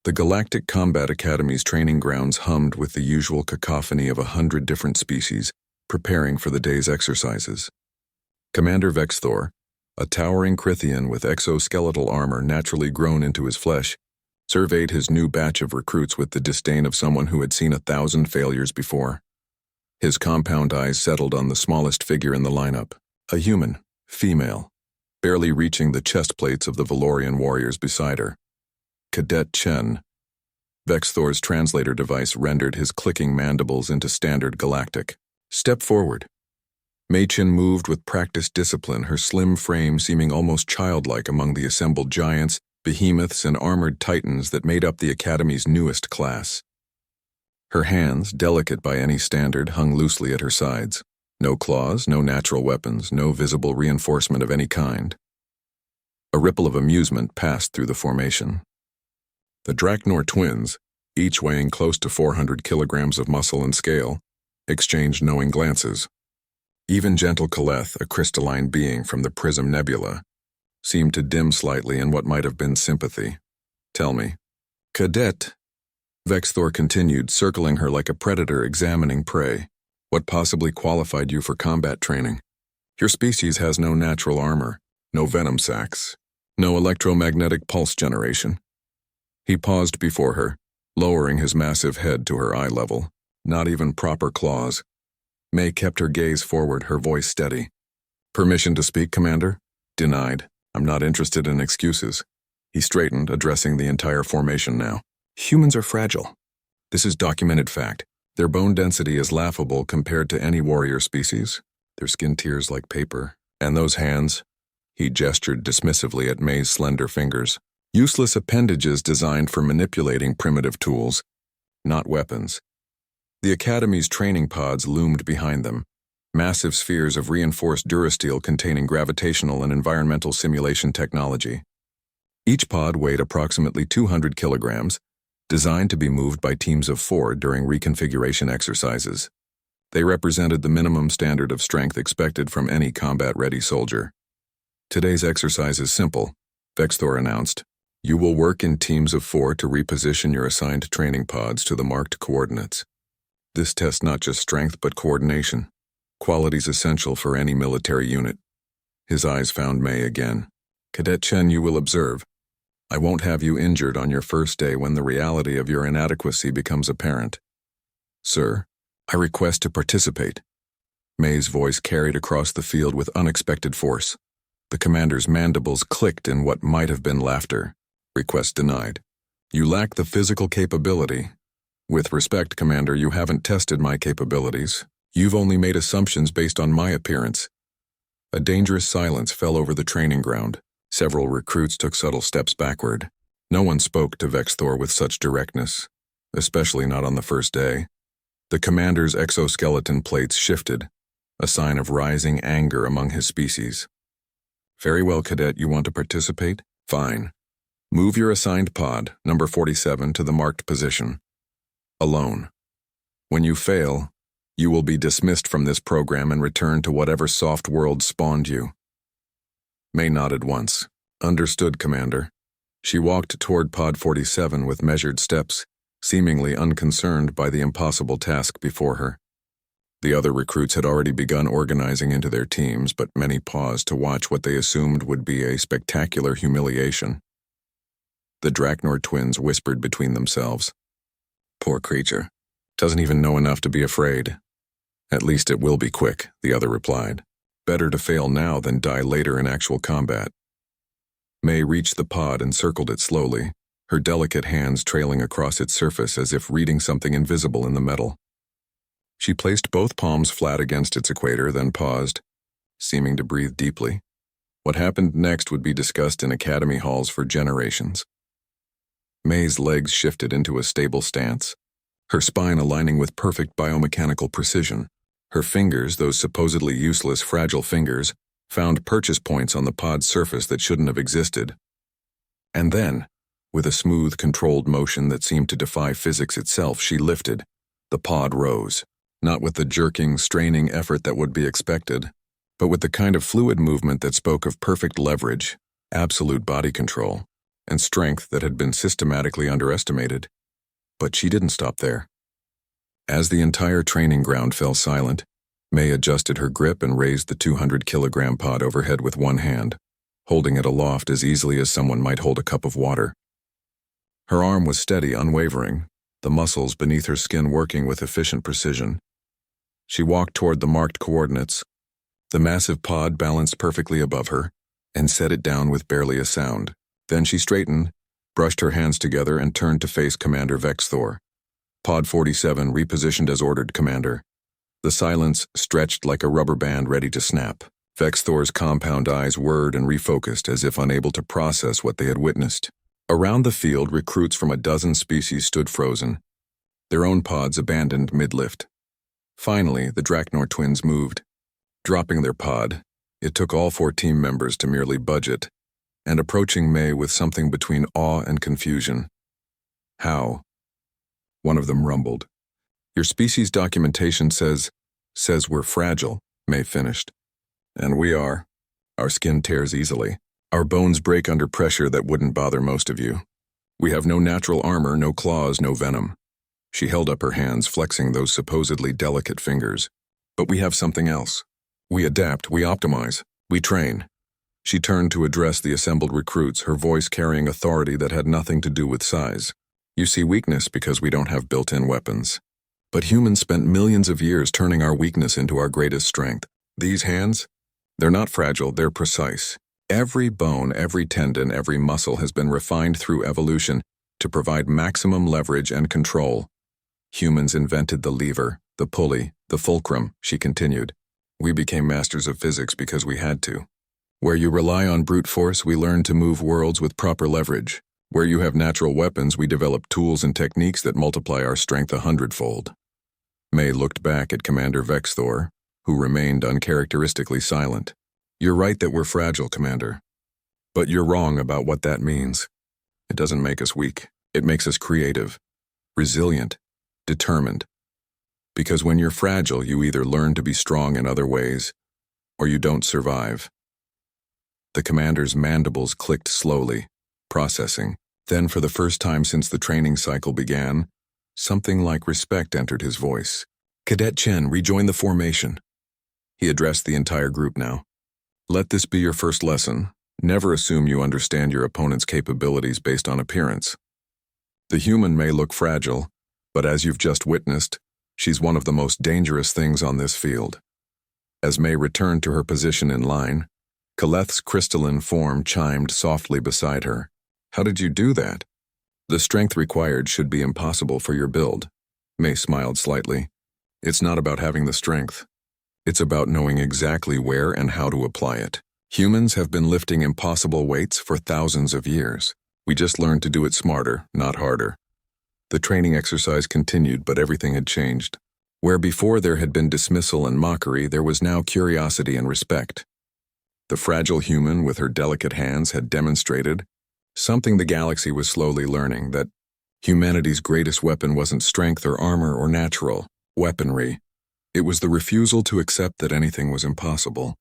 The Galactic Combat Academy's training grounds hummed with the usual cacophony of 100 different species, preparing for the day's exercises. Commander Vexthor, a towering Crithian with exoskeletal armor naturally grown into his flesh, surveyed his new batch of recruits with the disdain of someone who had seen 1,000 failures before. His compound eyes settled on the smallest figure in the lineup, a human, female, barely reaching the chest plates of the Valorian warriors beside her. Cadet Chen. Vexthor's translator device rendered his clicking mandibles into standard galactic. Step forward. Mei Chen moved with practiced discipline, her slim frame seeming almost childlike among the assembled giants, behemoths, and armored titans that made up the Academy's newest class. Her hands, delicate by any standard, hung loosely at her sides. No claws, no natural weapons, no visible reinforcement of any kind. A ripple of amusement passed through the formation. The Draknor twins, each weighing close to 400 kilograms of muscle and scale, exchanged knowing glances. Even gentle Kaleth, a crystalline being from the Prism Nebula, seemed to dim slightly in what might have been sympathy. Tell me. Cadet, Vexthor continued, circling her like a predator examining prey. What possibly qualified you for combat training? Your species has no natural armor, no venom sacs, no electromagnetic pulse generation. He paused before her, lowering his massive head to her eye level. Not even proper claws. May kept her gaze forward, her voice steady. Permission to speak, Commander? Denied. I'm not interested in excuses. He straightened, addressing the entire formation now. Humans are fragile. This is documented fact. Their bone density is laughable compared to any warrior species. Their skin tears like paper. And those hands? He gestured dismissively at May's slender fingers. Useless appendages designed for manipulating primitive tools, not weapons. The Academy's training pods loomed behind them, massive spheres of reinforced durasteel containing gravitational and environmental simulation technology. Each pod weighed approximately 200 kilograms, designed to be moved by teams of 4 during reconfiguration exercises. They represented the minimum standard of strength expected from any combat-ready soldier. Today's exercise is simple, Vexthor announced. You will work in teams of 4 to reposition your assigned training pods to the marked coordinates. This tests not just strength but coordination, qualities essential for any military unit. His eyes found May again. Cadet Chen, you will observe. I won't have you injured on your first day when the reality of your inadequacy becomes apparent. Sir, I request to participate. May's voice carried across the field with unexpected force. The commander's mandibles clicked in what might have been laughter. Request denied. You lack the physical capability. With respect, Commander, you haven't tested my capabilities. You've only made assumptions based on my appearance. A dangerous silence fell over the training ground. Several recruits took subtle steps backward. No one spoke to Vexthor with such directness, especially not on the first day. The commander's exoskeleton plates shifted, a sign of rising anger among his species. Very well, Cadet, you want to participate? Fine. Move your assigned pod, number 47, to the marked position. Alone. When you fail, you will be dismissed from this program and returned to whatever soft world spawned you. May nodded once. Understood, Commander. She walked toward pod 47 with measured steps, seemingly unconcerned by the impossible task before her. The other recruits had already begun organizing into their teams, but many paused to watch what they assumed would be a spectacular humiliation. The Draknor twins whispered between themselves. Poor creature. Doesn't even know enough to be afraid. At least it will be quick, the other replied. Better to fail now than die later in actual combat. May reached the pod and circled it slowly, her delicate hands trailing across its surface as if reading something invisible in the metal. She placed both palms flat against its equator, then paused, seeming to breathe deeply. What happened next would be discussed in academy halls for generations. May's legs shifted into a stable stance, her spine aligning with perfect biomechanical precision. Her fingers, those supposedly useless, fragile fingers, found purchase points on the pod's surface that shouldn't have existed. And then, with a smooth, controlled motion that seemed to defy physics itself, she lifted. The pod rose, not with the jerking, straining effort that would be expected, but with the kind of fluid movement that spoke of perfect leverage, absolute body control. and strength that had been systematically underestimated. But she didn't stop there. As the entire training ground fell silent, May adjusted her grip and raised the 200-kilogram pod overhead with one hand, holding it aloft as easily as someone might hold a cup of water. Her arm was steady, unwavering, the muscles beneath her skin working with efficient precision. She walked toward the marked coordinates. The massive pod balanced perfectly above her, and set it down with barely a sound. Then she straightened, brushed her hands together, and turned to face Commander Vexthor. Pod 47 repositioned as ordered, Commander. The silence stretched like a rubber band ready to snap. Vexthor's compound eyes whirred and refocused as if unable to process what they had witnessed. Around the field, recruits from a dozen species stood frozen, their own pods abandoned mid-lift. Finally, the Draknor twins moved. Dropping their pod, it took all 4 team members to merely budge it, and approaching May with something between awe and confusion. How? One of them rumbled. Your species documentation says we're fragile, May finished. And we are. Our skin tears easily. Our bones break under pressure that wouldn't bother most of you. We have no natural armor, no claws, no venom. She held up her hands, flexing those supposedly delicate fingers. But we have something else. We adapt, we optimize, we train. She turned to address the assembled recruits, her voice carrying authority that had nothing to do with size. You see weakness because we don't have built-in weapons. But humans spent millions of years turning our weakness into our greatest strength. These hands? They're not fragile, they're precise. Every bone, every tendon, every muscle has been refined through evolution to provide maximum leverage and control. Humans invented the lever, the pulley, the fulcrum, she continued. We became masters of physics because we had to. Where you rely on brute force, we learn to move worlds with proper leverage. Where you have natural weapons, we develop tools and techniques that multiply our strength 100-fold. May looked back at Commander Vexthor, who remained uncharacteristically silent. You're right that we're fragile, Commander. But you're wrong about what that means. It doesn't make us weak. It makes us creative, resilient, determined. Because when you're fragile, you either learn to be strong in other ways, or you don't survive. The commander's mandibles clicked slowly, processing. Then, for the first time since the training cycle began, something like respect entered his voice. Cadet Chen, rejoin the formation. He addressed the entire group now. Let this be your first lesson. Never assume you understand your opponent's capabilities based on appearance. The human may look fragile, but as you've just witnessed, she's one of the most dangerous things on this field. As May returned to her position in line, Kaleth's crystalline form chimed softly beside her. How did you do that? The strength required should be impossible for your build. May smiled slightly. It's not about having the strength. It's about knowing exactly where and how to apply it. Humans have been lifting impossible weights for thousands of years. We just learned to do it smarter, not harder. The training exercise continued, but everything had changed. Where before there had been dismissal and mockery, there was now curiosity and respect. The fragile human with her delicate hands had demonstrated something the galaxy was slowly learning, that humanity's greatest weapon wasn't strength or armor or natural weaponry. It was the refusal to accept that anything was impossible.